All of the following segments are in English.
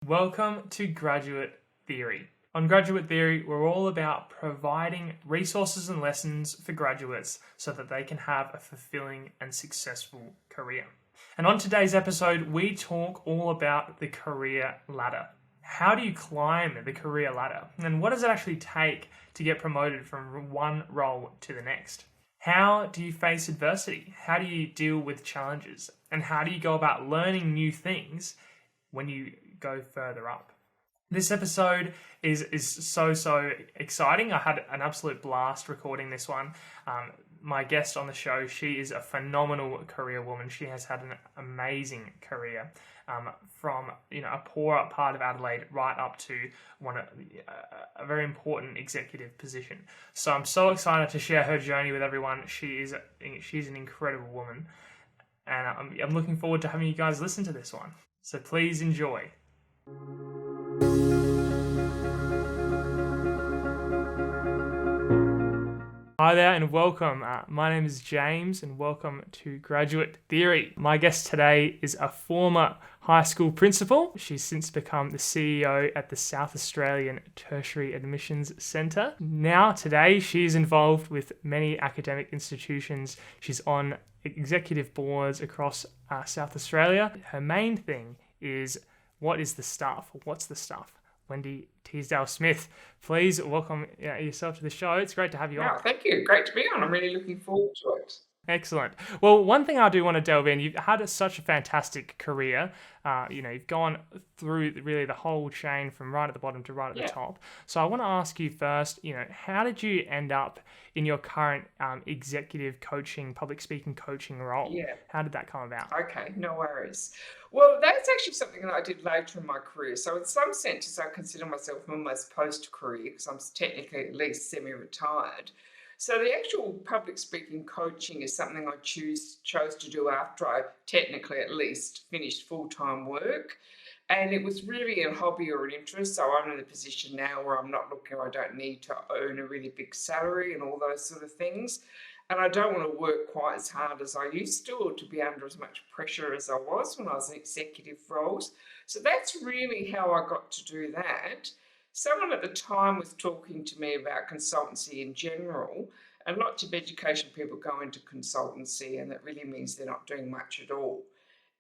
Welcome to Graduate Theory. On Graduate Theory, we're all about providing resources and lessons for graduates so that they can have a fulfilling and successful career. And on today's episode, we talk all about the career ladder. How do you climb the career ladder? And what does it actually take to get promoted from one role to the next? How do you face adversity? How do you deal with challenges? And how do you go about learning new things when you go further up? This episode is so exciting. I had an absolute blast recording this one. My guest on the show, she is a phenomenal career woman. She has had an amazing career from a poorer part of Adelaide right up to a very important executive position. So I'm so excited to share her journey with everyone. She's an incredible woman, and I'm looking forward to having you guys listen to this one. So please enjoy. Hi there and welcome. My name is James and welcome to Graduate Theory. My guest today is a former high school principal. She's since become the CEO at the South Australian Tertiary Admissions Centre. Now, today, she's involved with many academic institutions. She's on executive boards across South Australia. Her main thing is what's the stuff? Wendy Teasdale-Smith, please welcome yourself to the show. It's great to have you on. Thank you. Great to be on. I'm really looking forward to it. Excellent. Well, one thing I do want to delve in, you've had such a fantastic career. You've gone through really the whole chain from right at the bottom to right at the top. So I want to ask you first, how did you end up in your current executive coaching, public speaking coaching role? Yeah. How did that come about? Okay, no worries. Well, that's actually something that I did later in my career. So in some senses, I consider myself almost post-career because I'm technically at least semi-retired. So the actual public speaking coaching is something I chose to do after I technically at least finished full-time work. And it was really a hobby or an interest. So I'm in a position now where I'm not looking, or I don't need to earn a really big salary and all those sort of things. And I don't want to work quite as hard as I used to, or to be under as much pressure as I was when I was in executive roles. So that's really how I got to do that. Someone at the time was talking to me about consultancy in general, and lots of education people go into consultancy, and that really means they're not doing much at all.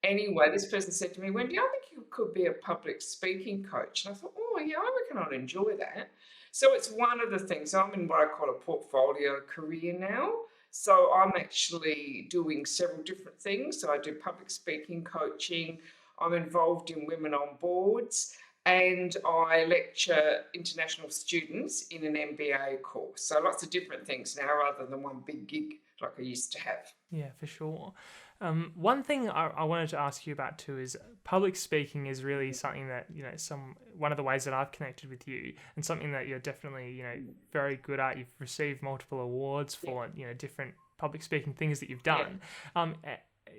Anyway, this person said to me, Wendy, I think you could be a public speaking coach. And I thought, oh, yeah, I reckon I'd enjoy that. So it's one of the things. I'm in what I call a portfolio career now. So I'm actually doing several different things. So I do public speaking coaching. I'm involved in women on boards, and I lecture international students in an MBA course. So lots of different things now rather than one big gig like I used to have. Yeah, for sure. One thing I wanted to ask you about too is public speaking is really something that, one of the ways that I've connected with you, and something that you're definitely, very good at. You've received multiple awards for, different public speaking things that you've done.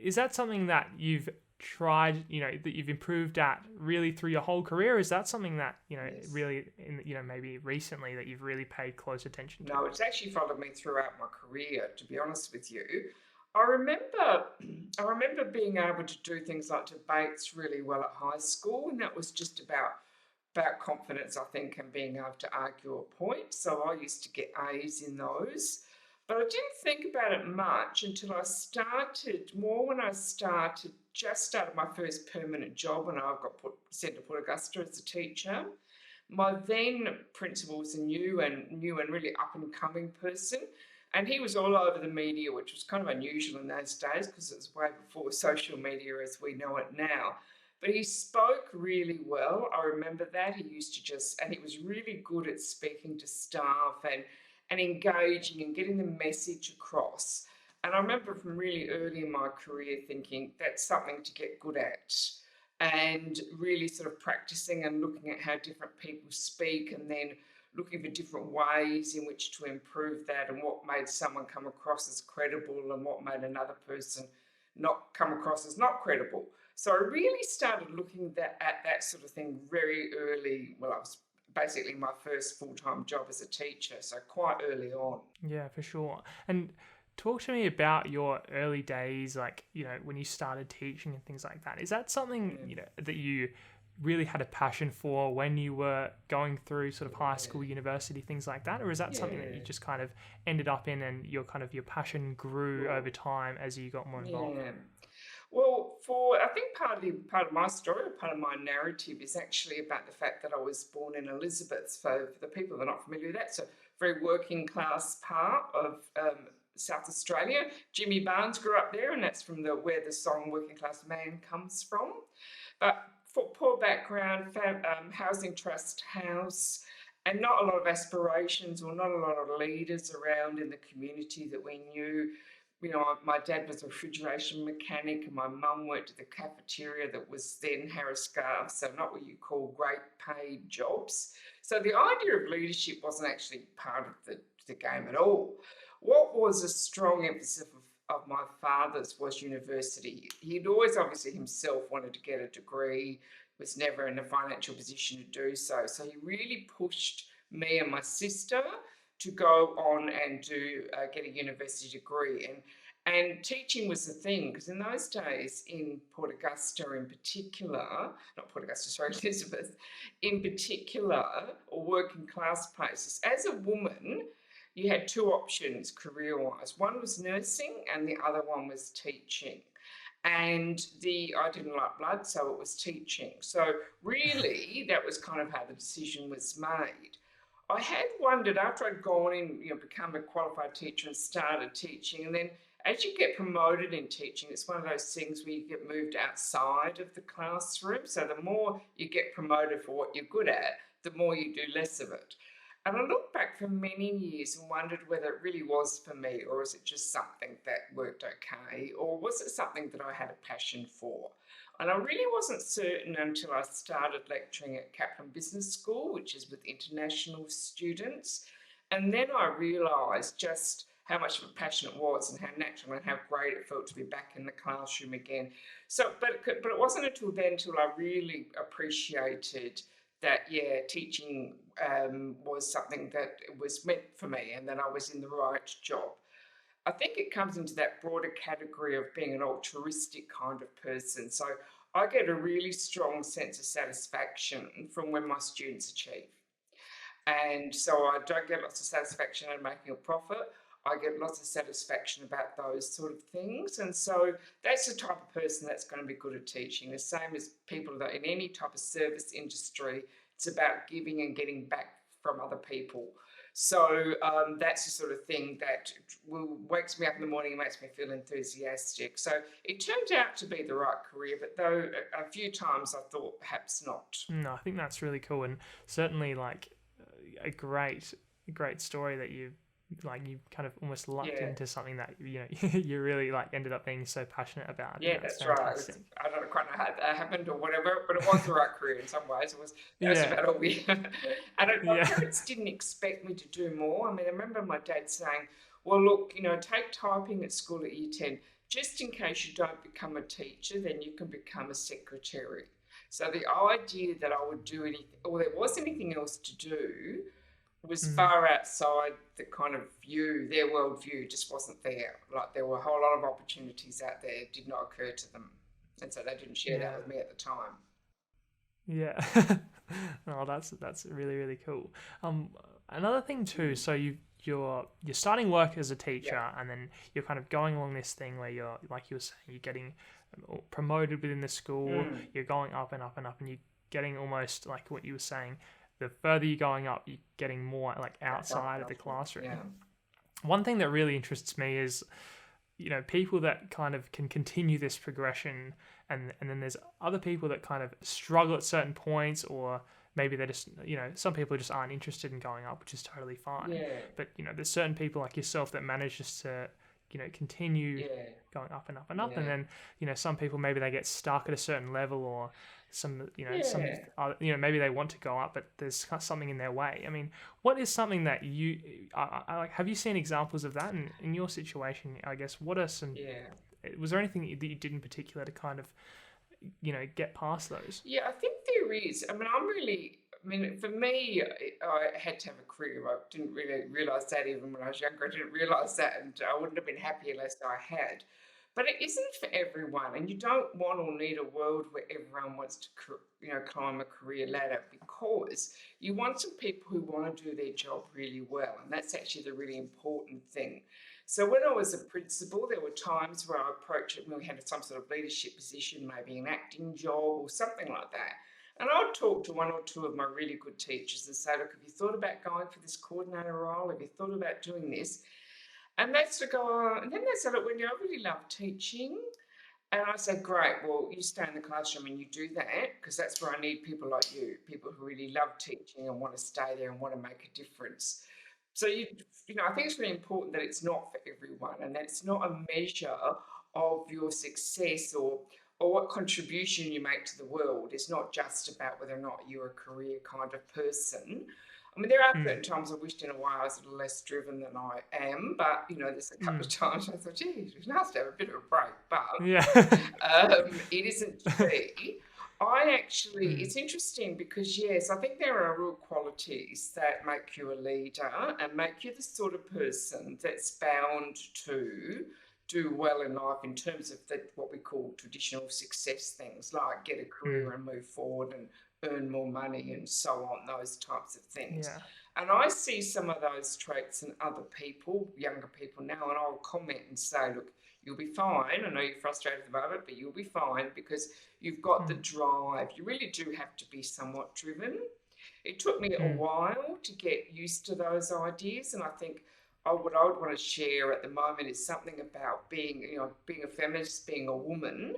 Is that something that you've tried, that you've improved at really through your whole career? Or is that something that, really, maybe recently that you've really paid close attention to? No, it's actually followed me throughout my career, to be honest with you. I remember being able to do things like debates really well at high school, and that was just about confidence, I think, and being able to argue a point. So I used to get A's in those. But I didn't think about it much until I started, just started my first permanent job, and I got sent to Port Augusta as a teacher. My then principal was a new and really up and coming person. And he was all over the media, which was kind of unusual in those days because it was way before social media as we know it now. But he spoke really well. I remember that. He used to and he was really good at speaking to staff and engaging and getting the message across. And I remember from really early in my career thinking that's something to get good at, and really sort of practicing and looking at how different people speak, and then looking for different ways in which to improve that, and what made someone come across as credible and what made another person not come across as not credible. So I really started looking at that sort of thing very early. Well, I was basically my first full-time job as a teacher, so quite early on. Yeah, for sure. And talk to me about your early days, like, when you started teaching and things like that. Is that something, that you really had a passion for when you were going through sort of high school, university, things like that? Or is that something that you Yeah. just kind of ended up in and your passion grew over Well, time as you got more involved? yeah. Well, for I think partly part of my story, part of my narrative is actually about the fact that I was born in Elizabeth. So for the people that are not familiar with that, it's a very working class part of South Australia. Jimmy Barnes grew up there, and that's from the where the song "Working Class Man" comes from. But for poor background, housing trust house, and not a lot of aspirations or not a lot of leaders around in the community that we knew. My dad was a refrigeration mechanic, and my mum worked at the cafeteria that was then Harris Scarf, so not what you call great paid jobs. So the idea of leadership wasn't actually part of the game at all. What was a strong emphasis of my father's was university. He'd always obviously himself wanted to get a degree, was never in a financial position to do so. So he really pushed me and my sister to go on and get a university degree. And teaching was the thing, because in those days in Port Augusta in particular, not Port Augusta, sorry, Elizabeth, in particular, or working class places, as a woman, you had two options career wise. One was nursing, and the other one was teaching. And I didn't like blood, so it was teaching. So really, that was kind of how the decision was made. I had wondered after I'd gone in, become a qualified teacher and started teaching, and then as you get promoted in teaching, it's one of those things where you get moved outside of the classroom. So the more you get promoted for what you're good at, the more you do less of it. And I looked back for many years and wondered whether it really was for me, or is it just something that worked okay, or was it something that I had a passion for? And I really wasn't certain until I started lecturing at Kaplan Business School, which is with international students. And then I realised just how much of a passion it was and how natural and how great it felt to be back in the classroom again. So, but it wasn't until then until I really appreciated that, yeah, teaching was something that was meant for me and that I was in the right job. I think it comes into that broader category of being an altruistic kind of person. So I get a really strong sense of satisfaction from when my students achieve. And so I don't get lots of satisfaction in making a profit. I get lots of satisfaction about those sort of things. And so that's the type of person that's going to be good at teaching. The same as people that in any type of service industry, it's about giving and getting back from other people. So that's the sort of thing that wakes me up in the morning and makes me feel enthusiastic. So it turned out to be the right career, but though a few times I thought perhaps not. No, I think that's really cool, and certainly like a great story that you kind of almost lucked Yeah. into something that you really like ended up being so passionate about. Yeah, And that's that's right. fantastic. I don't quite know how that happened or whatever, but it was the right career in some ways. That's Yeah, about all we. And my yeah, parents didn't expect me to do more. I mean, I remember my dad saying, "Well, look, take typing at school at year 10, just in case you don't become a teacher, then you can become a secretary." So the idea that I would do anything, or there was anything else to do, was mm, far outside the kind of their worldview just wasn't there. Like there were a whole lot of opportunities out there, did not occur to them. And so they didn't share that yeah, with me at the time. yeah. Oh, that's really really cool. Another thing too. So you're starting work as a teacher, Yeah. and then you're kind of going along this thing where you're like you were saying, you're getting promoted within the school. Mm, You're going up and up and up, and you're getting almost like what you were saying. The further you're going up, you're getting more like outside of the classroom. yeah. One thing that really interests me is, people that kind of can continue this progression, and then there's other people that kind of struggle at certain points, or maybe they just, some people just aren't interested in going up, which is totally fine. Yeah. But, there's certain people like yourself that manages to, continue Yeah. going up and up and up. Yeah. And then, some people, maybe they get stuck at a certain level, or some Yeah. maybe they want to go up, but there's something in their way. I mean, what is something that you like? Have you seen examples of that in your situation? I guess, what are some? Yeah. Was there anything that you did in particular to kind of get past those? Yeah, I think there is. I mean, for me, I had to have a career. I didn't really realise that even when I was younger. I didn't realise that, and I wouldn't have been happy unless I had. But it isn't for everyone, and you don't want or need a world where everyone wants to, climb a career ladder, because you want some people who want to do their job really well, and that's actually the really important thing. So when I was a principal, there were times where I approached it when we had some sort of leadership position, maybe an acting job or something like that. And I'd talk to one or two of my really good teachers and say, look, have you thought about going for this coordinator role? Have you thought about doing this? And they sort of go, oh, and then they said, look, Wendy, I really love teaching. And I said, great, well, you stay in the classroom and you do that, because that's where I need people like you, people who really love teaching and want to stay there and want to make a difference. So, I think it's really important that it's not for everyone, and that it's not a measure of your success or what contribution you make to the world. It's not just about whether or not you're a career kind of person. I mean, there are certain times I wished in a way I was a little less driven than I am, but there's a couple of times I thought, geez, it's nice to have a bit of a break, but Yeah. it isn't to be. It's interesting because, yes, I think there are real qualities that make you a leader and make you the sort of person that's bound to do well in life in terms of what we call traditional success things, like get a career and move forward and earn more money and so on, those types of things. Yeah. And I see some of those traits in other people, younger people now, and I'll comment and say, look, you'll be fine. I know you're frustrated at the moment, but you'll be fine because you've got the drive. You really do have to be somewhat driven. It took me a while to get used to those ideas, and I think what I would want to share at the moment is something about being a feminist, being a woman,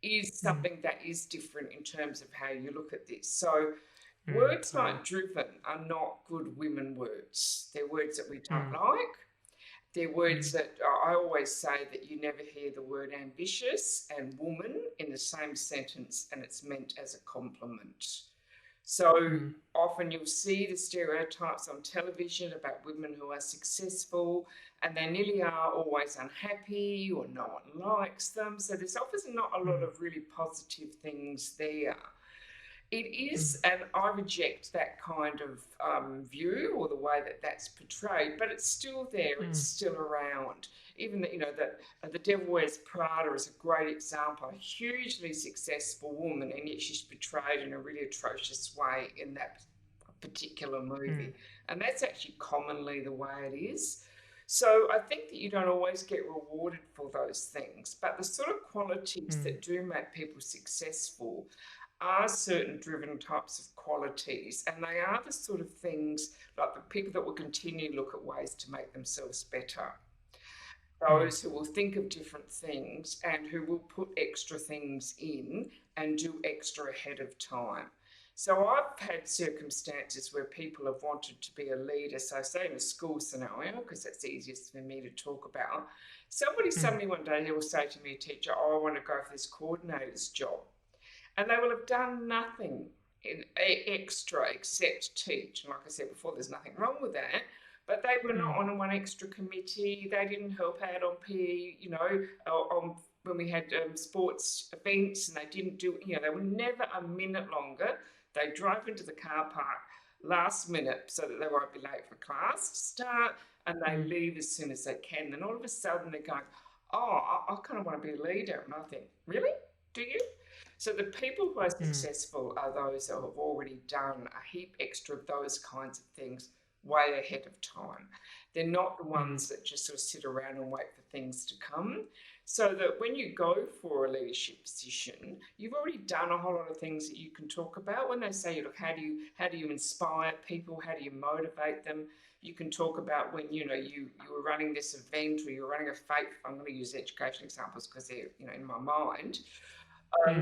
is something that is different in terms of how you look at this. So words like driven are not good women words. They're words that we don't like. They're words that I always say that you never hear the word ambitious and woman in the same sentence, and it's meant as a compliment. So often you'll see the stereotypes on television about women who are successful, and they nearly are always unhappy or no one likes them. So there's often not a lot of really positive things there. It is, and I reject that kind of view or the way that that's portrayed, but it's still there, it's still around. Even that the Devil Wears Prada is a great example, a hugely successful woman, and yet she's portrayed in a really atrocious way in that particular movie. And that's actually commonly the way it is. So I think that you don't always get rewarded for those things, but the sort of qualities that do make people successful are certain driven types of qualities, and they are the sort of things like the people that will continue to look at ways to make themselves better. Those who will think of different things and who will put extra things in and do extra ahead of time. So I've had circumstances where people have wanted to be a leader. So say in a school scenario, because that's easiest for me to talk about, somebody suddenly one day will say to me, teacher, I want to go for this coordinator's job. And they will have done nothing extra except teach. And like I said before, there's nothing wrong with that. But they were not on one extra committee. They didn't help out on PE, when we had sports events, and they didn't do, they were never a minute longer. They drove into the car park last minute so that they won't be late for class to start, and they leave as soon as they can. Then all of a sudden they're going, I kind of want to be a leader. And I think, really? Do you? So the people who are successful are those who have already done a heap extra of those kinds of things way ahead of time. They're not the ones that just sort of sit around and wait for things to come. So that when you go for a leadership position, you've already done a whole lot of things that you can talk about. When they say, look, how do you inspire people? How do you motivate them? You can talk about when, you were running this event, or you were running a fete. I'm going to use education examples because they're, in my mind.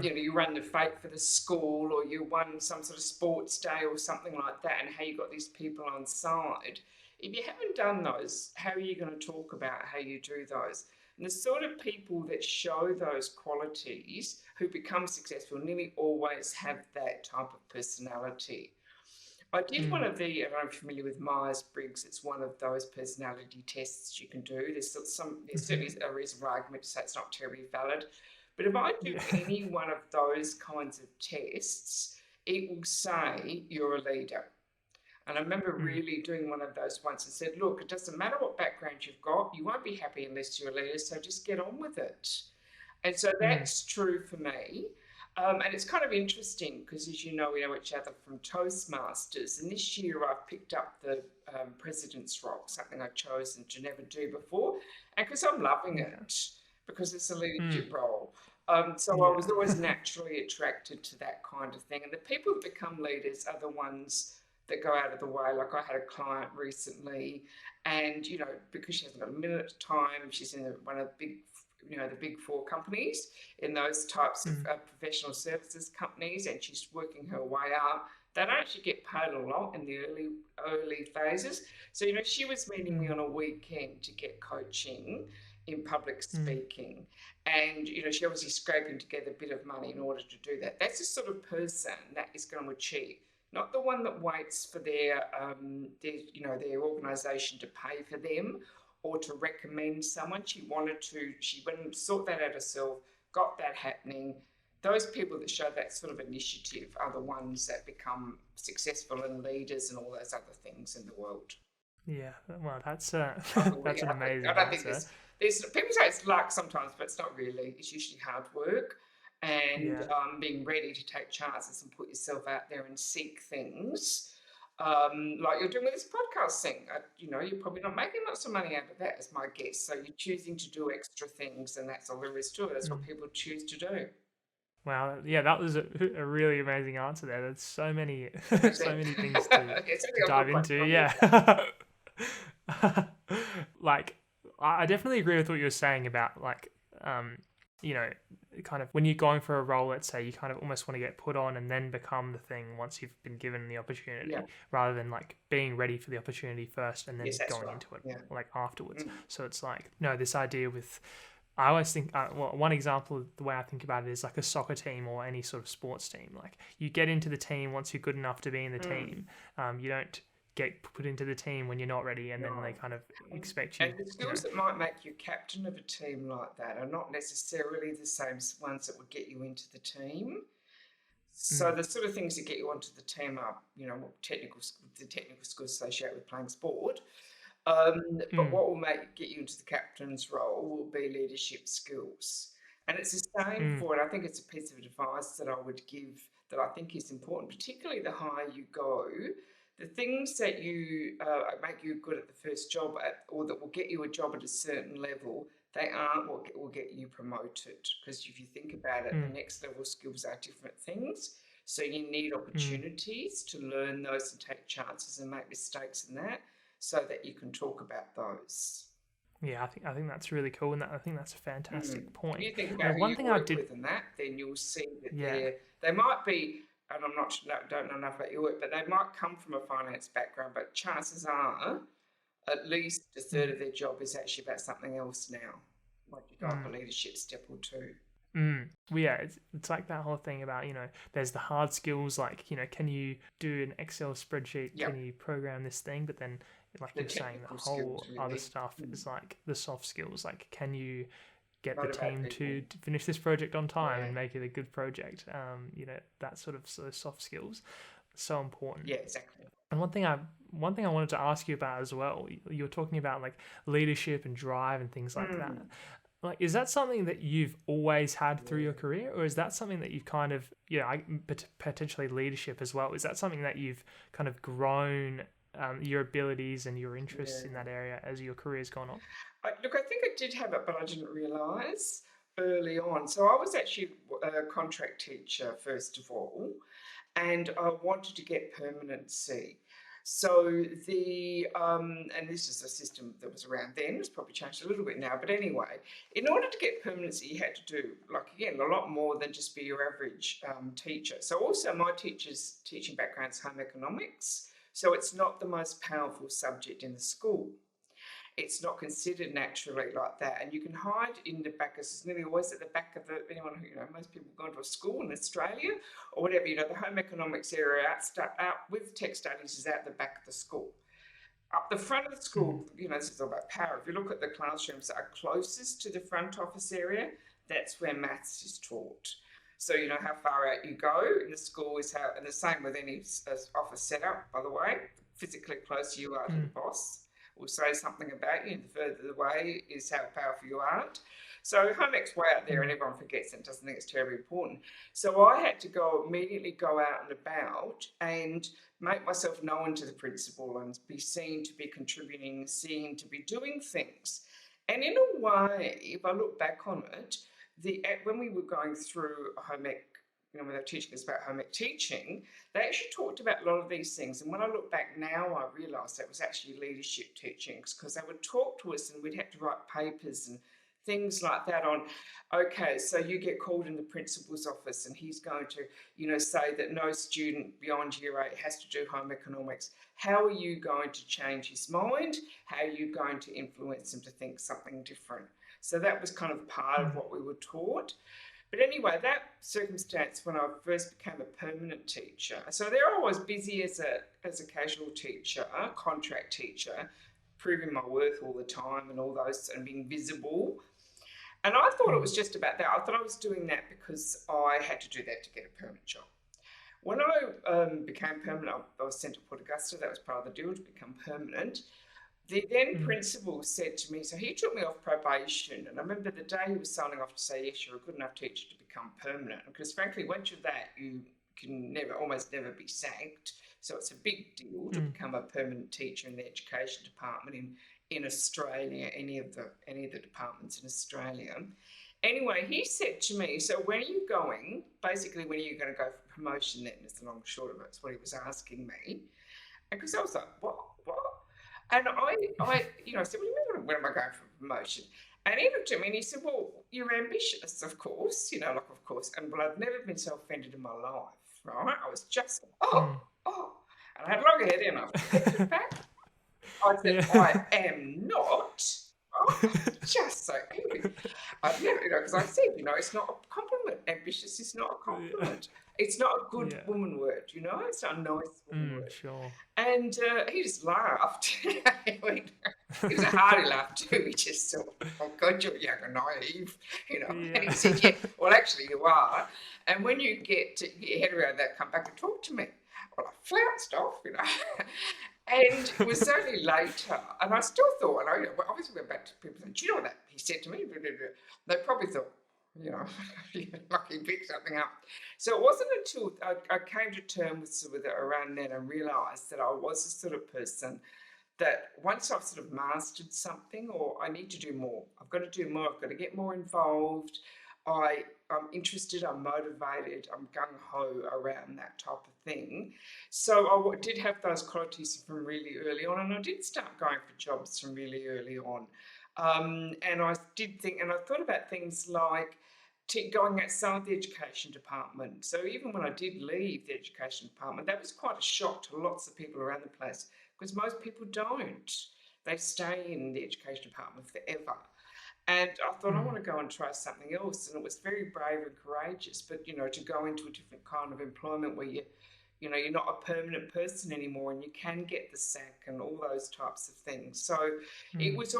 You run the fete for the school, or you won some sort of sports day or something like that, and how you got these people on side. If you haven't done those, how are you going to talk about how you do those? And the sort of people that show those qualities who become successful nearly always have that type of personality. I did one of the, I'm familiar with Myers-Briggs, it's one of those personality tests you can do. There's certainly a reasonable argument to say it's not terribly valid. But if I do any one of those kinds of tests, it will say you're a leader. And I remember really doing one of those once and said, look, it doesn't matter what background you've got, you won't be happy unless you're a leader, so just get on with it. And so that's true for me. And it's kind of interesting because, as you know, we know each other from Toastmasters. And this year I've picked up the President's Rock, something I've chosen to never do before. And because I'm loving it, because it's a leadership role. So I was always naturally attracted to that kind of thing. And the people that become leaders are the ones that go out of the way. Like I had a client recently, and, you know, because she hasn't got a minute of time, she's in one of the big, you know, the big four companies in those types of professional services companies, and she's working her way up. They don't actually get paid a lot in the early phases. So, you know, she was meeting me on a weekend to get coaching in public speaking. And, you know, she obviously scraping together a bit of money in order to do that. That's the sort of person that is going to achieve, not the one that waits for their organisation to pay for them or to recommend someone. She went and sort that out herself, got that happening. Those people that show that sort of initiative are the ones that become successful and leaders and all those other things in the world. Yeah, well, that's that's an amazing I don't think answer. there's people say it's luck sometimes, but it's not really. It's usually hard work and being ready to take chances and put yourself out there and seek things. Like you're doing with this podcast thing. You know, you're probably not making lots of money out of that, as my guess. So you're choosing to do extra things, and that's all there is to it. That's what people choose to do. Wow, yeah, that was a really amazing answer there. There's so many so many things to dive into. Yeah. Like, I definitely agree with what you were saying about, like, you know, kind of when you're going for a role, let's say, you kind of almost want to get put on and then become the thing once you've been given the opportunity, rather than like being ready for the opportunity first and then going into it like afterwards. So it's like, no, this idea with, I always think, well, one example, the way I think about it is like a soccer team or any sort of sports team. Like, you get into the team once you're good enough to be in the team. You don't get put into the team when you're not ready, and then they kind of expect you. And the skills that might make you captain of a team like that are not necessarily the same ones that would get you into the team. So the sort of things that get you onto the team are, you know, the technical skills associated with playing sport. But what will get you into the captain's role will be leadership skills. And it's the same for it. I think it's a piece of advice that I would give that I think is important, particularly the higher you go. The things that you make you good at the first job or that will get you a job at a certain level, they aren't what will get you promoted. Because if you think about it, the next level skills are different things. So you need opportunities to learn those and take chances and make mistakes in that, so that you can talk about those. Yeah, I think that's really cool, and I think that's a fantastic point. If you think about one who thing you I work did with and that, then you'll see that they might be, and don't know enough about your work, but they might come from a finance background, but chances are at least a third of their job is actually about something else now. Like you go up a leadership step or two. Well, yeah, it's like that whole thing about, you know, there's the hard skills, like, you know, can you do an Excel spreadsheet? Can you program this thing? But then, like you're saying, the whole other stuff is like the soft skills. Like, can you get the team to finish this project on time and make it a good project? You know, that sort of soft skills, so important. Yeah, exactly. And one thing I wanted to ask you about as well, you were talking about like leadership and drive and things like that. Like, is that something that you've always had through your career, or is that something that you've kind of, potentially leadership as well? Is that something that you've kind of grown your abilities and your interests in that area as your career's gone on? Look, I think I did have it, but I didn't realise early on. So I was actually a contract teacher, first of all, and I wanted to get permanency. So and this is a system that was around then, it's probably changed a little bit now, but anyway, in order to get permanency, you had to do, like, again, a lot more than just be your average teacher. So also my teaching background is home economics, so it's not the most powerful subject in the school. It's not considered naturally like that, and you can hide in the back. It's nearly always at the back of anyone who, most people go to a school in Australia or whatever. The home economics area out with tech studies is out the back of the school. Up the front of the school, this is all about power. If you look at the classrooms that are closest to the front office area, that's where maths is taught. So you know how far out you go in the school is how, and the same with any office setup, by the way. physically closer you are to the boss will say something about you, and the further away is how powerful you aren't. So homework's way out there and everyone forgets and doesn't think it's terribly important. So I had to immediately go out and about and make myself known to the principal and be seen to be contributing, seen to be doing things. And in a way, if I look back on it, when we were going through a home ec, when they were teaching us about home ec teaching, they actually talked about a lot of these things. And when I look back now, I realised that was actually leadership teachings, because they would talk to us and we'd have to write papers and things like that on, okay, so you get called in the principal's office and he's going to, say that no student beyond year 8 has to do home economics. How are you going to change his mind? How are you going to influence him to think something different? So that was kind of part of what we were taught. But anyway, that circumstance when I first became a permanent teacher, so they're always busy as a casual teacher, contract teacher, proving my worth all the time and all those and being visible. And I thought it was just about that. I thought I was doing that because I had to do that to get a permanent job. When I became permanent, I was sent to Port Augusta. That was part of the deal to become permanent. The then principal said to me, so he took me off probation, and I remember the day he was signing off to say, yes, you're a good enough teacher to become permanent, because frankly, once you're that, you can almost never be sacked. So it's a big deal to become a permanent teacher in the education department in Australia, any of the departments in Australia. Anyway, he said to me, so when are you going? Basically, when are you going to go for promotion then? Is the long and short of it. It's what he was asking me. And because I was like, what? And I said, when am I going for promotion? And he looked at me and he said, well, you're ambitious, of course, of course. And I'd never been so offended in my life, right? I was just, And I had long hair then, I picked it back. I said, I am not. Just so angry. I've never, because I said, it's not a compliment. Ambitious is not a compliment. It's not a good woman word, it's not a nice woman word. Sure. And he just laughed. It was a hearty laugh too. He just thought, oh God, you're young and naive, And he said, yeah, well, actually you are. And when you get your head around that, come back and talk to me. Well, I flounced off, And it was only later, and I still thought, and I obviously went back to people and said, do you know what that he said to me? They probably thought, like he picked something up. So it wasn't until I came to terms with it around then and realised that I was the sort of person that once I've sort of mastered something, or I need to do more, I've got to do more, I've got to get more involved. I'm interested, I'm motivated, I'm gung-ho around that type of thing. So I did have those qualities from really early on, and I did start going for jobs from really early on. And I did think, and I thought about things like going outside the education department. So even when I did leave the education department, that was quite a shock to lots of people around the place, because most people don't. They stay in the education department forever. And I thought, I want to go and try something else. And it was very brave and courageous, but, to go into a different kind of employment where you're not a permanent person anymore and you can get the sack and all those types of things. So it was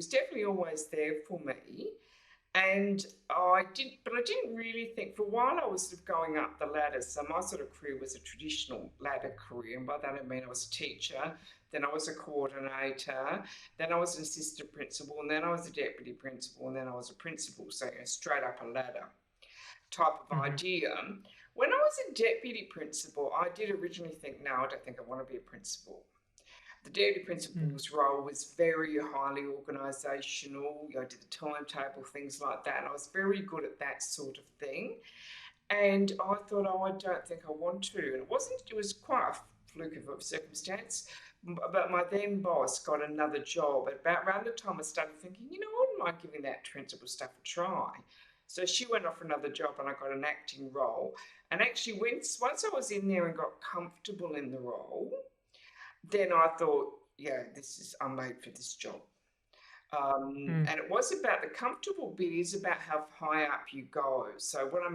definitely always there for me. And I didn't really think, for a while I was sort of going up the ladder. So my sort of career was a traditional ladder career. And by that I mean I was a teacher, then I was a coordinator, then I was an assistant principal, and then I was a deputy principal, and then I was a principal. So straight up a ladder type of idea. When I was a deputy principal, I did originally think, no, I don't think I want to be a principal. The deputy principal's role was very highly organisational. I did the timetable, things like that. And I was very good at that sort of thing. And I thought, I don't think I want to. And it was quite a fluke of a circumstance. But my then boss got another job at about around the time I started thinking, I wouldn't mind giving that principal stuff a try. So she went off for another job and I got an acting role. And actually, once I was in there and got comfortable in the role, then I thought, yeah, I'm made for this job. And it was about the comfortable bit is about how high up you go. So when I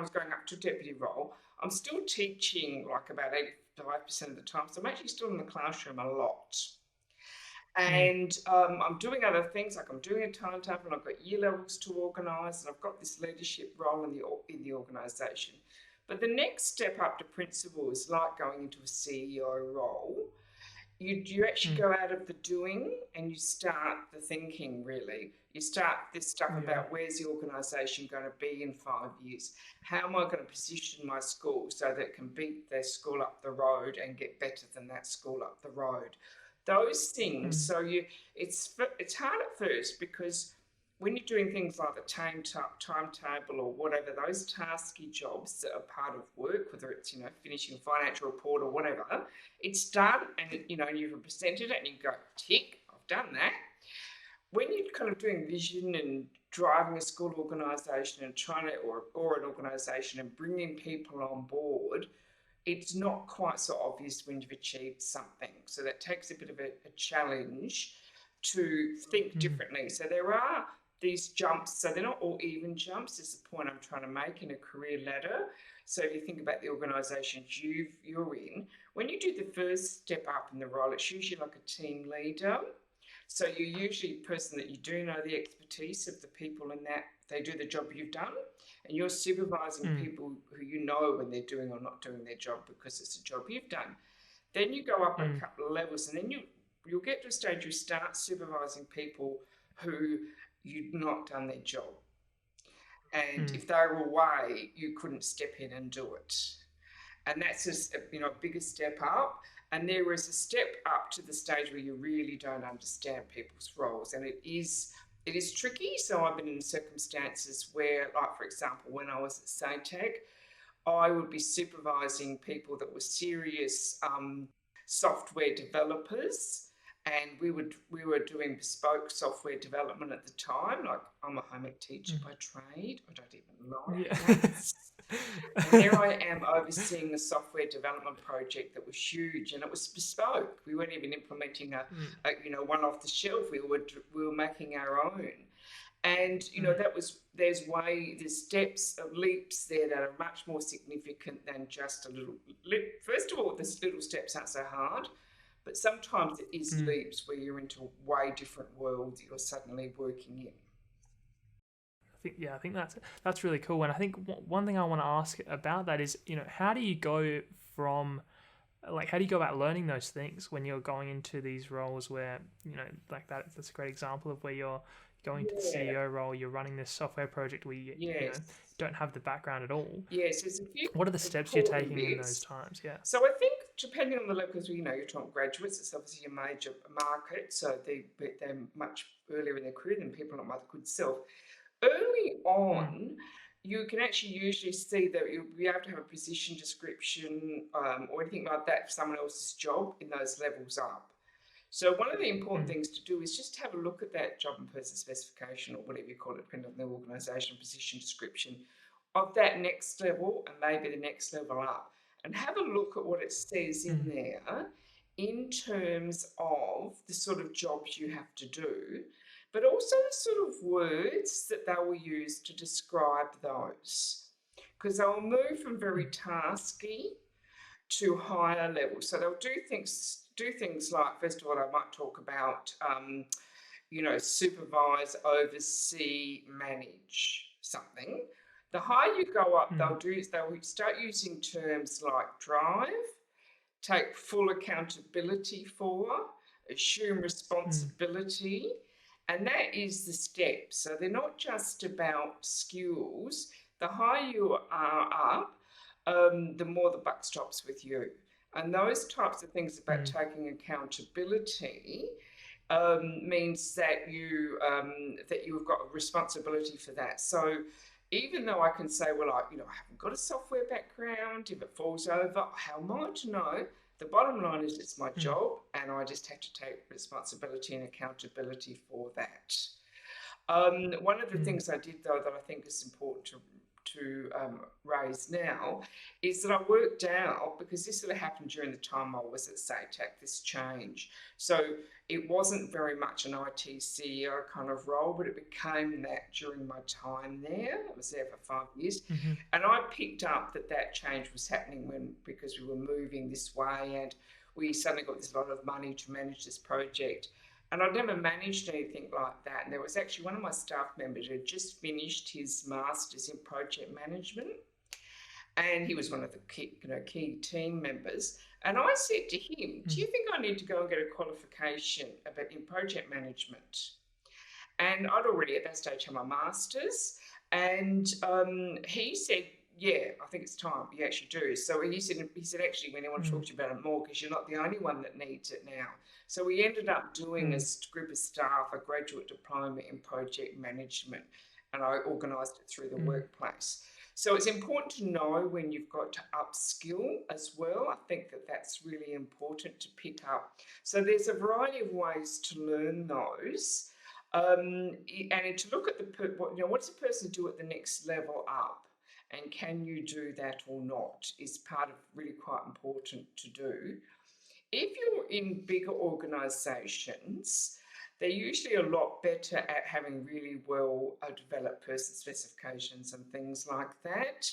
was going up to deputy role, I'm still teaching like about 85% of the time. So I'm actually still in the classroom a lot. And I'm doing other things, like I'm doing a timetable and I've got year levels to organise and I've got this leadership role in the organisation. But the next step up to principal is like going into a CEO role. You actually Mm. go out of the doing and you start the thinking, really. You start this stuff Yeah. about where's the organisation going to be in 5 years? How am I going to position my school so that it can beat their school up the road and get better than that school up the road? Those things. Mm. So it's hard at first because when you're doing things like the timetable or whatever, those tasky jobs that are part of work, whether it's finishing a financial report or whatever, it's done and you've presented it and you go tick, I've done that. When you're kind of doing vision and driving a school organisation and trying to or an organisation and bringing people on board, it's not quite so obvious when you've achieved something. So that takes a bit of a challenge to think Mm. differently. So there are these jumps, so they're not all even jumps, is the point I'm trying to make in a career ladder. So if you think about the organisations you're in, when you do the first step up in the role, it's usually like a team leader. So you're usually a person that you do know the expertise of the people in that they do the job you've done, and you're supervising Mm. people who you know when they're doing or not doing their job because it's a job you've done. Then you go up a Mm. couple of levels, and then you'll get to a stage you start supervising people who you'd not done their job. And Mm. if they were away, you couldn't step in and do it. And that's a bigger step up. And there is a step up to the stage where you really don't understand people's roles, and it is tricky. So I've been in circumstances where, like for example, when I was at SATAC, I would be supervising people that were serious software developers, and we were doing bespoke software development at the time. Like, I'm a home ec teacher by trade. I don't even Yeah. like maths. And there I am overseeing a software development project that was huge, and it was bespoke. We weren't even implementing a one off the shelf. We were making our own. And there's steps, leaps there that are much more significant than just a little leap. First of all, the little steps aren't so hard, but sometimes it is Mm. leaps where you're into a way different world that you're suddenly working in. I think that's really cool. And I think one thing I want to ask about that is, how do you go from, like, how do you go about learning those things when you're going into these roles where, like that's a great example of where you're going to the CEO role, you're running this software project where you Yes. don't have the background at all. Yes, there's a few. What are the steps you're important taking in bits. those times? Yeah. So I think depending on the level, because you're talking graduates, it's obviously a major market, so they're much earlier in their career than people like my good self. Early on, you can actually usually see that you'll be able to have a position description or anything like that for someone else's job in those levels up. So one of the important things to do is just have a look at that job and person specification, or whatever you call it, depending on the organisation position description, of that next level and maybe the next level up, and have a look at what it says in there in terms of the sort of jobs you have to do, but also the sort of words that they will use to describe those. Because they'll move from very tasky to higher levels. So they'll do things like, first of all, I might talk about, supervise, oversee, manage something. The higher you go up, they'll start using terms like drive, take full accountability for, assume responsibility, and that is the step. So they're not just about skills. The higher you are up, the more the buck stops with you. And those types of things about taking accountability means that you've got a responsibility for that. So even though I can say, well, I haven't got a software background, if it falls over, how am I to know? The bottom line is it's my job, and I just have to take responsibility and accountability for that. One of the things I did, though, that I think is important to raise now is that I worked out, because this sort of happened during the time I was at SATAC, this change. So it wasn't very much an IT CEO kind of role, but it became that during my time there. I was there for 5 years. And I picked up that change was happening because we were moving this way, and we suddenly got this lot of money to manage this project. And I'd never managed anything like that. And there was actually one of my staff members who had just finished his master's in project management. and he was one of the key team members. And I said to him, "Do Mm. you think I need to go and get a qualification in project management?" And I'd already at that stage had my master's, and he said, "Yeah, I think it's time. You actually do." So he said, "Actually, when I want to talk Mm. to you about it more, because you're not the only one that needs it now." So we ended up doing a Mm. group of staff a graduate diploma in project management, and I organised it through the Mm. workplace. So it's important to know when you've got to upskill as well. I think that that's really important to pick up. So there's a variety of ways to learn those. And to look at what does a person do at the next level up, and can you do that or not, is part of really quite important to do. If you're in bigger organisations, they're usually a lot better at having really well developed person specifications and things like that.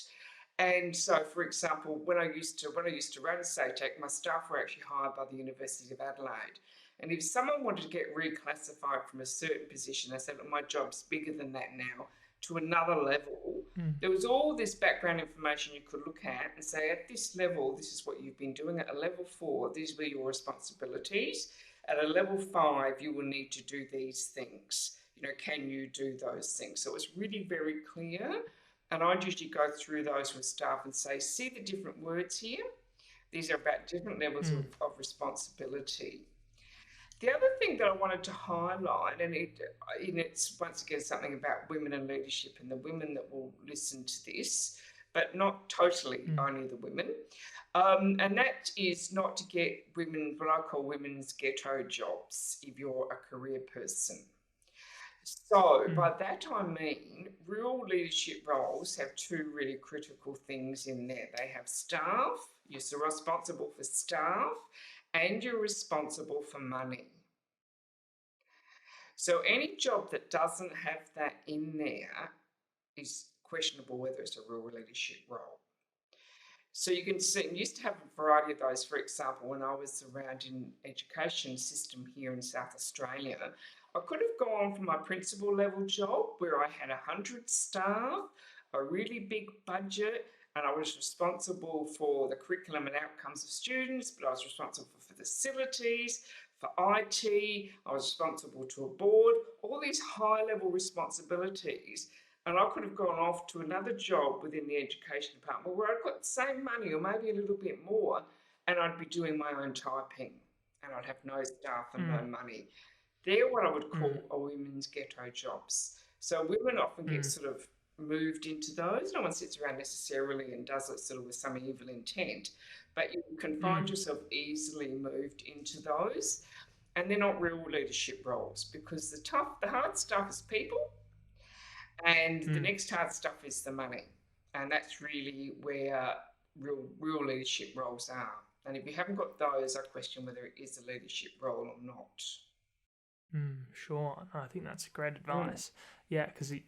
And so, for example, when I used to run SATAC, my staff were actually hired by the University of Adelaide. And if someone wanted to get reclassified from a certain position, they said, "Look, my job's bigger than that now," to another level. Mm. There was all this background information you could look at and say, at this level, this is what you've been doing. At a level 4, these were your responsibilities. At a level 5, you will need to do these things. Can you do those things? So it's really very clear. And I'd usually go through those with staff and say, "See the different words here? These are about different levels Mm. of responsibility." The other thing that I wanted to highlight, and it's once again something about women and leadership and the women that will listen to this, but not totally Mm. only the women, and that is not to get women, what I call women's ghetto jobs, if you're a career person. So Mm. by that I mean real leadership roles have two really critical things in there. They have staff, you're so responsible for staff, and you're responsible for money. So any job that doesn't have that in there is questionable whether it's a real leadership role. So you can see, I used to have a variety of those. For example, when I was around in education system here in South Australia, I could have gone for my principal level job where I had 100 staff, a really big budget, and I was responsible for the curriculum and outcomes of students, but I was responsible for facilities, for IT, I was responsible to a board, all these high level responsibilities. And I could have gone off to another job within the education department where I'd got the same money or maybe a little bit more, and I'd be doing my own typing, and I'd have no staff and no Mm. money. They're what I would Mm. call a women's ghetto jobs. So women often get Mm. sort of moved into those. No one sits around necessarily and does it sort of with some evil intent, but you can find Mm. yourself easily moved into those. And they're not real leadership roles, because the hard stuff is people, and the Mm. next hard stuff is the money. And that's really where real leadership roles are. And if you haven't got those, I question whether it is a leadership role or not. Sure. I think that's great Mm. advice. Yeah, because you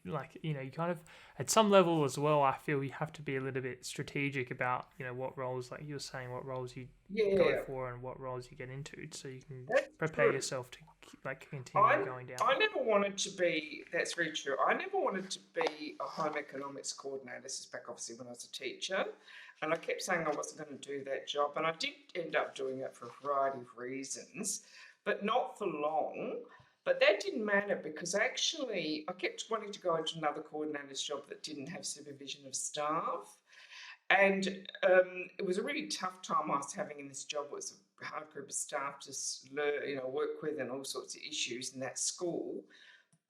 kind of at some level as well. I feel you have to be a little bit strategic about what roles, like you were saying, what roles you go Yeah, for and what roles you get into, so you can that's prepare true. yourself to continue I going down I it. never wanted to be. That's very true. I never wanted to be a home economics coordinator. This is back obviously when I was a teacher, and I kept saying I wasn't going to do that job, and I did end up doing it for a variety of reasons, but not for long. But that didn't matter, because actually I kept wanting to go into another coordinator's job that didn't have supervision of staff. And it was a really tough time I was having in this job. It was a hard group of staff to learn, work with, and all sorts of issues in that school.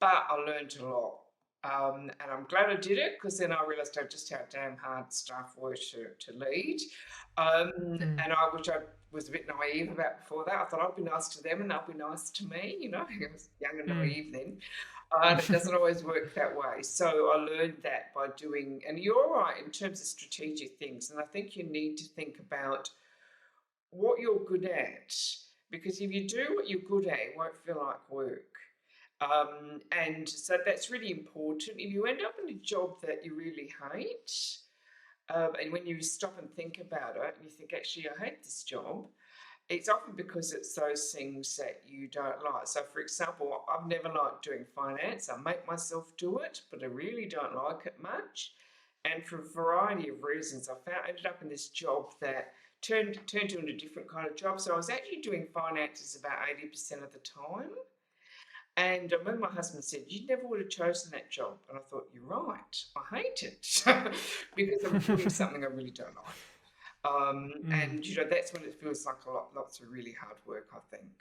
But I learned a lot. And I'm glad I did it, because then I realised just how damn hard staff were to lead. Mm. Which I was a bit naive about before that. I thought I'd be nice to them and they'll be nice to me. I was young and Mm. naive then. And it doesn't always work that way. So I learned that by doing, and you're right in terms of strategic things. And I think you need to think about what you're good at, because if you do what you're good at, it won't feel like work. And so that's really important. If you end up in a job that you really hate, and when you stop and think about it, and you think, actually, I hate this job, it's often because it's those things that you don't like. So, for example, I've never liked doing finance. I make myself do it, but I really don't like it much. And for a variety of reasons, ended up in this job that turned into a different kind of job. So I was actually doing finances about 80% of the time. And I remember my husband said, "You never would have chosen that job." And I thought, "You're right. I hate it because I'm doing something I really don't like." Mm. And that's when it feels like lots of really hard work, I think.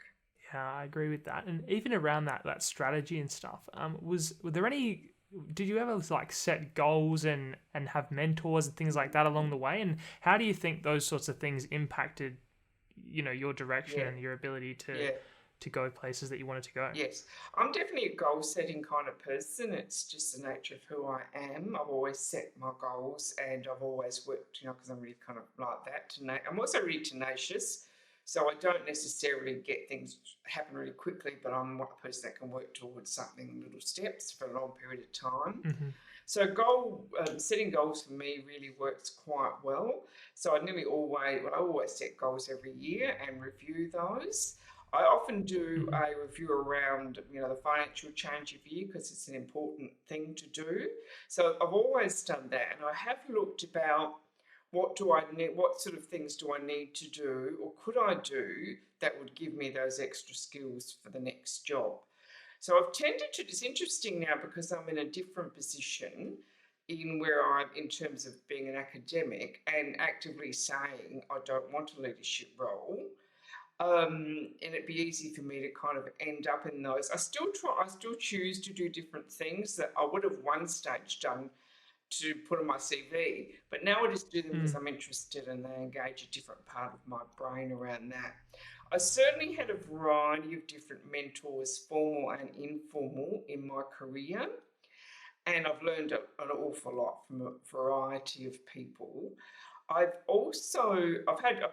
Yeah, I agree with that. And even around that strategy and stuff, were there any? Did you ever like set goals and have mentors and things like that along the way? And how do you think those sorts of things impacted, your direction Yeah, and your ability to yeah. to go places that you wanted to go? Yes, I'm definitely a goal setting kind of person. It's just the nature of who I am. I've always set my goals and I've always worked, because I'm really kind of like that. I'm also really tenacious. So I don't necessarily get things happen really quickly, but I'm a person that can work towards something in little steps for a long period of time. Mm-hmm. So setting goals for me really works quite well. So I always set goals every year and review those. I often do Mm-hmm. a review around, the financial change of year because it's an important thing to do. So I've always done that, and I have looked about what do I need, what sort of things do I need to do, or could I do that would give me those extra skills for the next job. So I've tended to, it's interesting now because I'm in a different position in where I'm in terms of being an academic and actively saying I don't want a leadership role. And it'd be easy for me to kind of end up in those. I still choose to do different things that I would have one stage done to put on my CV, but now I just do them because Mm. I'm interested and they engage a different part of my brain around that. I certainly had a variety of different mentors, formal and informal, in my career, and I've learned an awful lot from a variety of people. I've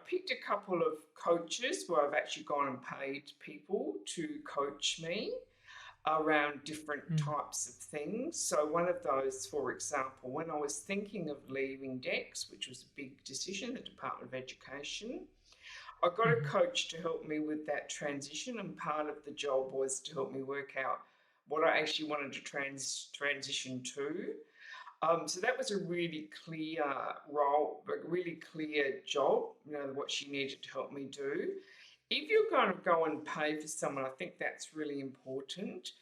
picked a couple of coaches where I've actually gone and paid people to coach me around different Mm. types of things. So one of those, for example, when I was thinking of leaving DEX, which was a big decision, the Department of Education, I got a Mm-hmm. coach to help me with that transition, and part of the job was to help me work out what I actually wanted to transition to. So that was a really clear role, a really clear job, what she needed to help me do. If you're going to go and pay for someone, I think that's really important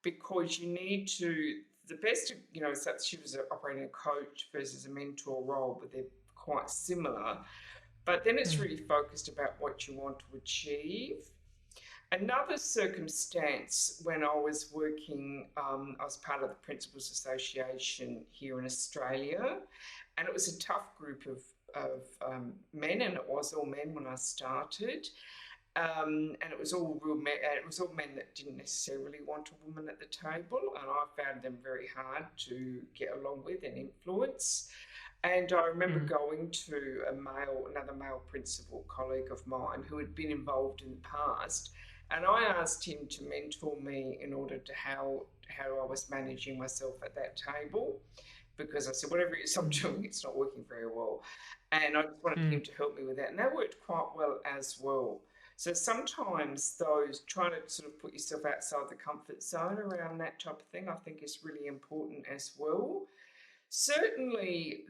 because you need to, the best, so she was operating a coach versus a mentor role, but they're quite similar. But then it's Mm. really focused about what you want to achieve. Another circumstance when I was working, I was part of the Principals Association here in Australia, and it was a tough group of men, and it was all men when I started. And it was all real men, it was all men that didn't necessarily want a woman at the table, and I found them very hard to get along with and influence. And I remember Mm. going to another male principal colleague of mine who had been involved in the past, and I asked him to mentor me in order to how I was managing myself at that table, because I said whatever it is I'm Mm. doing, it's not working very well, and I just wanted him Mm. to help me with that, and that worked quite well as well. So sometimes those trying to sort of put yourself outside the comfort zone around that type of thing, I think is really important as well. Certainly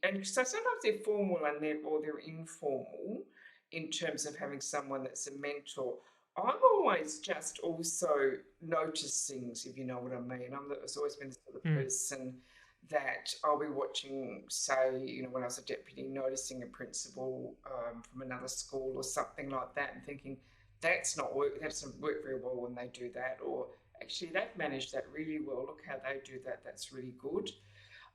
and so sometimes they're formal and they're informal in terms of having someone that's a mentor. I'm always just also notice things, if you know what I mean. I've always been the sort of Mm. person that I'll be watching, say, when I was a deputy, noticing a principal from another school or something like that, and thinking that doesn't work very well when they do that, or actually they've managed that really well. Look how they do that. That's really good.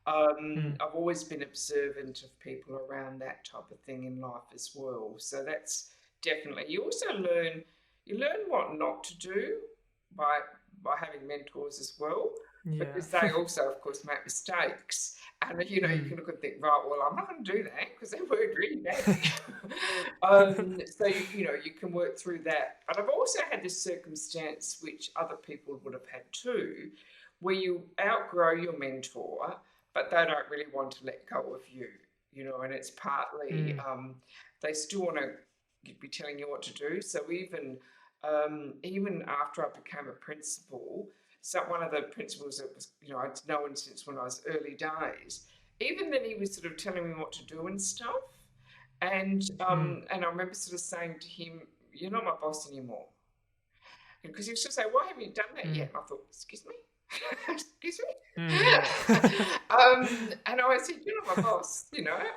Mm. I've always been observant of people around that type of thing in life as well. So that's definitely. You learn what not to do by having mentors as well, Yeah. because they also, of course, make mistakes. And you Mm. can look and think, right, well, I'm not going to do that because they worked really badly. So you can work through that. But I've also had this circumstance, which other people would have had too, where you outgrow your mentor, but they don't really want to let go of you, and it's partly Mm. they still want to be telling you what to do. So even after I became a principal, one of the principals that was, I'd known since when I was early days. Even then, he was sort of telling me what to do and stuff. And I remember sort of saying to him, "You're not my boss anymore." Because he was just saying, "Why haven't you done that yet?" And I thought, "Excuse me?" Excuse me? Yeah. And I said, "You're not my boss,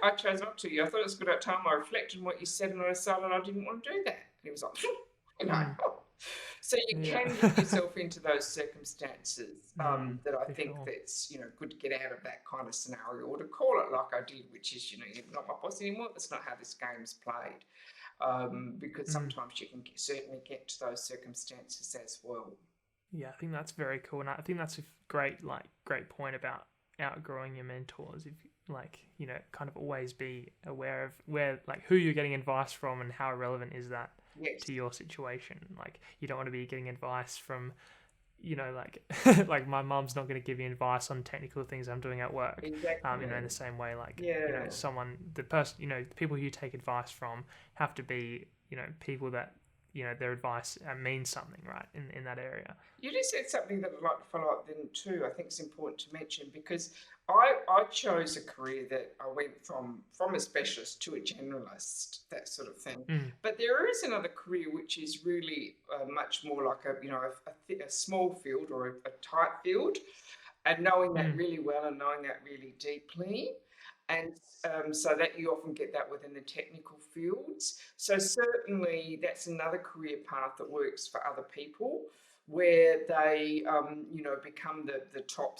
I chose not to. I thought it was a good time. I reflected on what you said and I decided I didn't want to do that." And he was like, you know. So you Yeah. can get yourself into those circumstances that I For think sure. that's, good to get out of that kind of scenario, or to call it like I did, which is, you're not my boss anymore. That's not how this game's played. Because sometimes you can certainly get to those circumstances as well. Yeah, I think that's very cool, and I think that's a great point about outgrowing your mentors. If kind of always be aware of who you're getting advice from and how relevant is that Yes. to your situation. Like, you don't want to be getting advice from, like my mum's not going to give you advice on technical things I'm doing at work. Exactly. In the same way, Yeah. the people you take advice from have to be, people that, their advice means something, right, in that area. You just said something that I'd like to follow up then too. I think it's important to mention, because I chose a career that I went from a specialist to a generalist, that sort of thing. But there is another career which is really much more like a small field, or a tight field, and knowing that really well and knowing that really deeply. And so that you often get that within the technical fields. So certainly that's another career path that works for other people, where they, become the top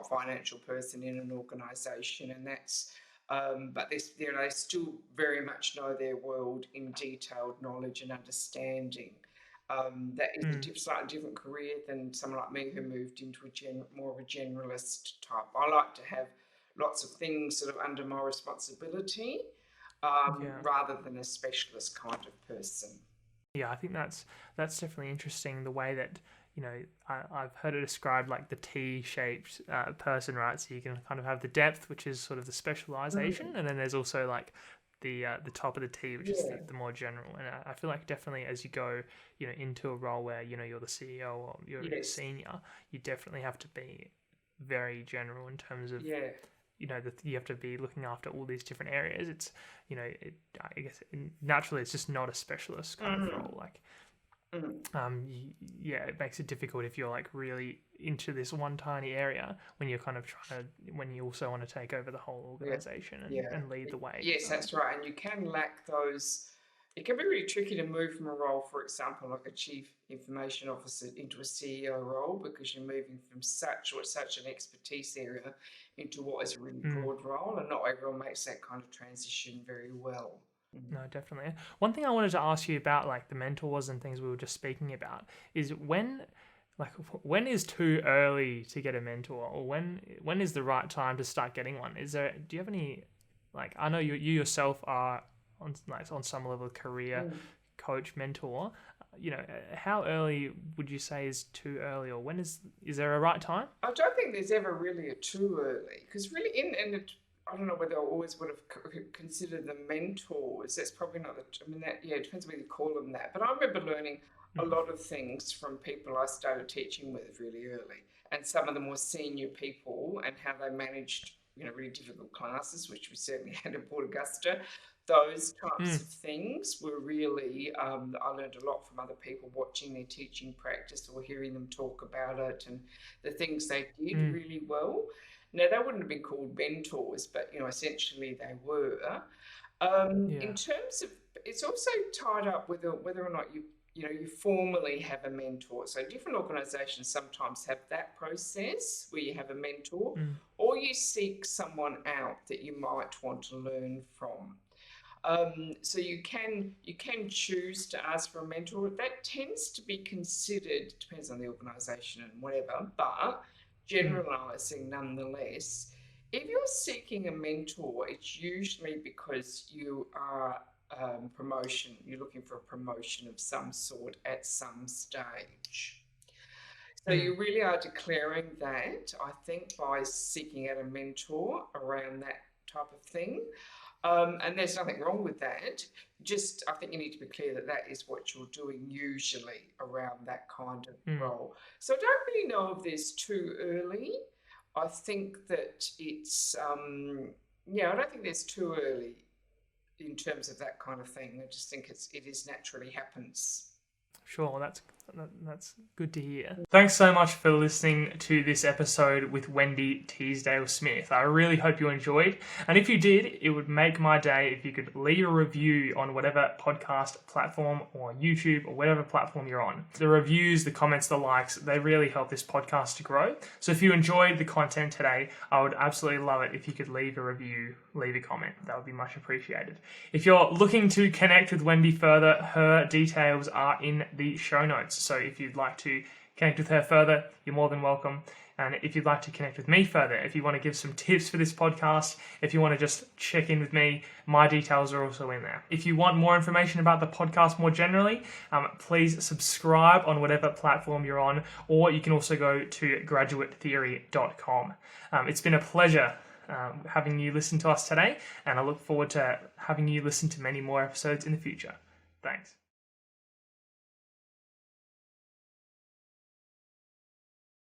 financial person in an organisation, and that's. But they still very much know their world in detailed knowledge and understanding. That is a slightly different career than someone like me who moved into more of a generalist type. I like to have lots of things sort of under my responsibility, rather than a specialist kind of person. Yeah, I think that's definitely interesting, the way that, I've heard it described like the T-shaped person, right? So you can kind of have the depth, which is sort of the specialization, and then there's also like the top of the T, which is the more general. And I feel like definitely as you go, into a role where, you're the CEO or you're a senior, you definitely have to be very general in terms of you have to be looking after all these different areas. It's I guess naturally it's just not a specialist kind of role. Like, it makes it difficult if you're like really into this one tiny area, when you're kind of when you also want to take over the whole organization and lead the way. Yes, that's right. And you can lack those. It can be really tricky to move from a role, for example, like a chief information officer, into a CEO role, because you're moving from such an expertise area into what is a really broad role, and not everyone makes that kind of transition very well. No, definitely. One thing I wanted to ask you about, like the mentors and things we were just speaking about, is when is too early to get a mentor, or when is the right time to start getting one? Do you have any, I know you yourself are on some level of career coach, mentor, how early would you say is too early, or when is there a right time? I don't think there's ever really a too early, because really I don't know whether I always would have considered them mentors. That's probably not it depends whether you call them that. But I remember learning a lot of things from people I started teaching with really early, and some of the more senior people, and how they managed, really difficult classes, which we certainly had at Port Augusta. Those types of things were really, I learned a lot from other people, watching their teaching practice or hearing them talk about it, and the things they did really well. Now, they wouldn't have been called mentors, but, essentially they were. In terms of, it's also tied up with whether or not you formally have a mentor. So different organisations sometimes have that process where you have a mentor, or you seek someone out that you might want to learn from. So you can choose to ask for a mentor. That tends to be considered, depends on the organisation and whatever, but generalising nonetheless. If you're seeking a mentor, it's usually because you are you're looking for a promotion of some sort at some stage. So you really are declaring that, I think, by seeking out a mentor around that type of thing. And there's nothing wrong with that. Just, I think you need to be clear that that is what you're doing usually around that kind of role. So I don't really know if there's too early. I think that it's, I don't think there's too early in terms of that kind of thing. I just think it is naturally happens. Sure, that's good to hear. Thanks so much for listening to this episode with Wendy Teasdale-Smith. I really hope you enjoyed. And if you did, it would make my day if you could leave a review on whatever podcast platform or YouTube or whatever platform you're on. The reviews, the comments, the likes, they really help this podcast to grow. So if you enjoyed the content today, I would absolutely love it if you could leave a review, leave a comment. That would be much appreciated. If you're looking to connect with Wendy further, her details are in the show notes. So if you'd like to connect with her further, you're more than welcome. And if you'd like to connect with me further, if you want to give some tips for this podcast, if you want to just check in with me, my details are also in there. If you want more information about the podcast more generally, please subscribe on whatever platform you're on, or you can also go to graduatetheory.com. It's been a pleasure having you listen to us today, and I look forward to having you listen to many more episodes in the future. Thanks.